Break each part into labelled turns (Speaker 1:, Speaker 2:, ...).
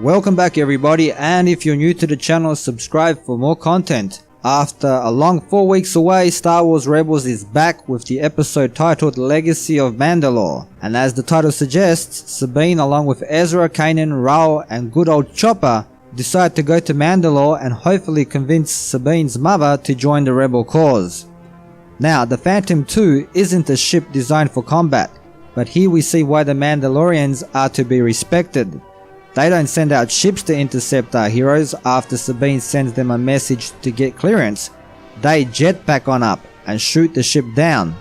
Speaker 1: Welcome back everybody, and if you're new to the channel, subscribe for more content. After a long 4 weeks away, Star Wars Rebels is back with the episode titled Legacy of Mandalore. And as the title suggests, Sabine along with Ezra, Kanan, Raul and good old Chopper decide to go to Mandalore and hopefully convince Sabine's mother to join the rebel cause. Now, the Phantom II isn't a ship designed for combat, but here we see why the Mandalorians are to be respected. They don't send out ships to intercept our heroes after Sabine sends them a message to get clearance. They jetpack on up and shoot the ship down.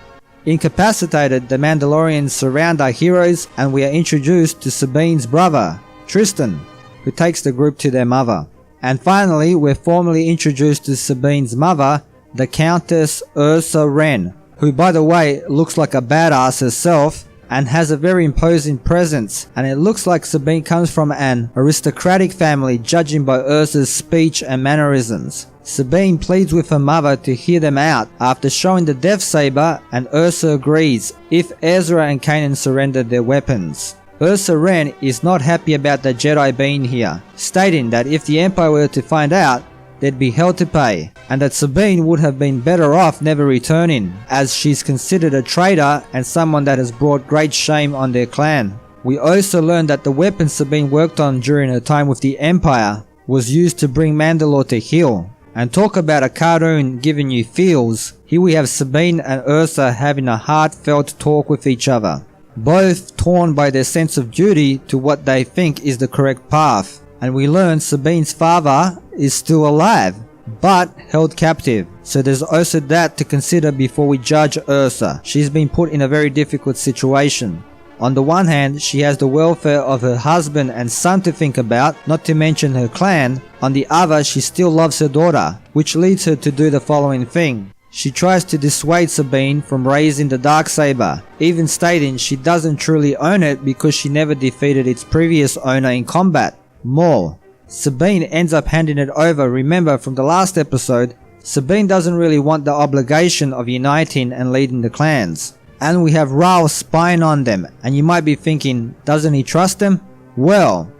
Speaker 1: Incapacitated, the Mandalorians surround our heroes and we are introduced to Sabine's brother, Tristan, who takes the group to their mother. And finally, we're formally introduced to Sabine's mother, the Countess Ursa Wren, who by the way looks like a badass herself and has a very imposing presence, and it looks like Sabine comes from an aristocratic family judging by Ursa's speech and mannerisms. Sabine pleads with her mother to hear them out after showing the Death Saber, and Ursa agrees if Ezra and Kanan surrender their weapons. Ursa Wren is not happy about the Jedi being here, stating that if the Empire were to find out, there'd be hell to pay, and that Sabine would have been better off never returning, as she's considered a traitor and someone that has brought great shame on their clan. We also learned that the weapon Sabine worked on during her time with the Empire was used to bring Mandalore to heel. And talk about a cartoon giving you feels, here we have Sabine and Ursa having a heartfelt talk with each other, both torn by their sense of duty to what they think is the correct path. And we learn Sabine's father is still alive, but held captive. So there's also that to consider before we judge Ursa. She's been put in a very difficult situation. On the one hand, she has the welfare of her husband and son to think about, not to mention her clan. On the other, she still loves her daughter, which leads her to do the following thing. She tries to dissuade Sabine from raising the Darksaber, even stating she doesn't truly own it because she never defeated its previous owner in combat. More, Sabine ends up handing it over. Remember from the last episode, Sabine doesn't really want the obligation of uniting and leading the clans. And we have Raul spying on them, and you might be thinking, doesn't he trust them? Well,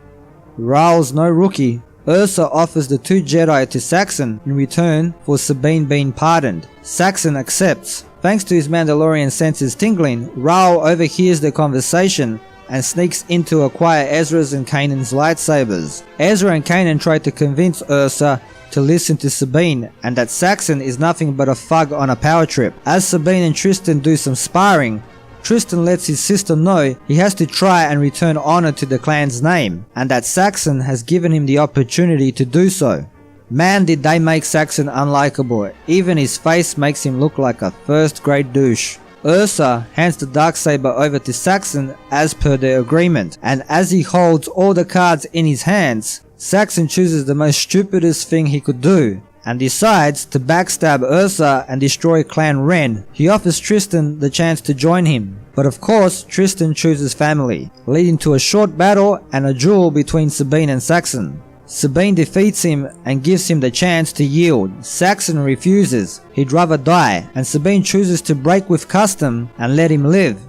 Speaker 1: Raul's no rookie. Ursa offers the two Jedi to Saxon in return for Sabine being pardoned. Saxon accepts. Thanks to his Mandalorian senses tingling, Raul overhears their conversation and sneaks in to acquire Ezra's and Kanan's lightsabers. Ezra and Kanan try to convince Ursa to listen to Sabine and that Saxon is nothing but a thug on a power trip. As Sabine and Tristan do some sparring, Tristan lets his sister know he has to try and return honor to the clan's name, and that Saxon has given him the opportunity to do so. Man, did they make Saxon unlikable. Even his face makes him look like a first-grade douche. Ursa hands the Darksaber over to Saxon as per their agreement, and as he holds all the cards in his hands, Saxon chooses the most stupidest thing he could do, and decides to backstab Ursa and destroy Clan Wren. He offers Tristan the chance to join him, but of course Tristan chooses family, leading to a short battle and a duel between Sabine and Saxon. Sabine defeats him and gives him the chance to yield. Saxon refuses, he'd rather die, and Sabine chooses to break with custom and let him live.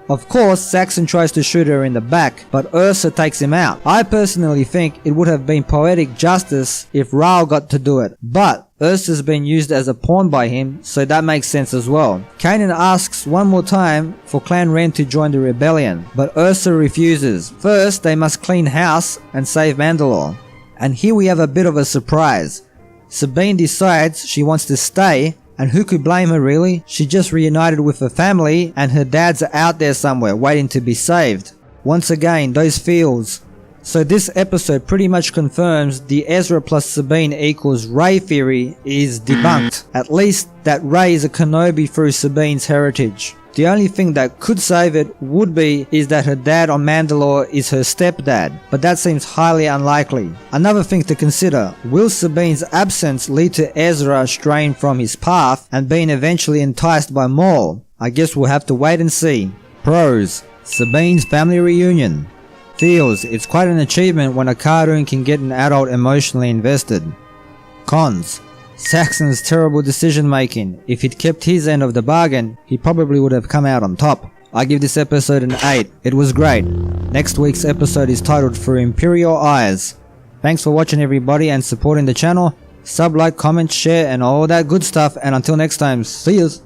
Speaker 1: Of course, Saxon tries to shoot her in the back, but Ursa takes him out. I personally think it would have been poetic justice if Raul got to do it, but Ursa's been used as a pawn by him, so that makes sense as well. Kanan asks one more time for Clan Wren to join the rebellion, but Ursa refuses. First, they must clean house and save Mandalore. And here we have a bit of a surprise. Sabine decides she wants to stay, and who could blame her really? She just reunited with her family and her dad's out there somewhere waiting to be saved. Once again, those feels. So this episode pretty much confirms the Ezra plus Sabine equals Rey theory is debunked. At least that Rey is a Kenobi through Sabine's heritage. The only thing that could save it would be is that her dad on Mandalore is her stepdad, but that seems highly unlikely. Another thing to consider, will Sabine's absence lead to Ezra straying from his path and being eventually enticed by Maul? I guess we'll have to wait and see. Pros: Sabine's family reunion. Feels: it's quite an achievement when a cartoon can get an adult emotionally invested. Cons: Saxon's terrible decision making. If he'd kept his end of the bargain, he probably would have come out on top. I give this episode an 8. It was great. Next week's episode is titled For Imperial Eyes. Thanks for watching everybody and supporting the channel. Sub, like, comment, share and all that good stuff, and until next time, see yous.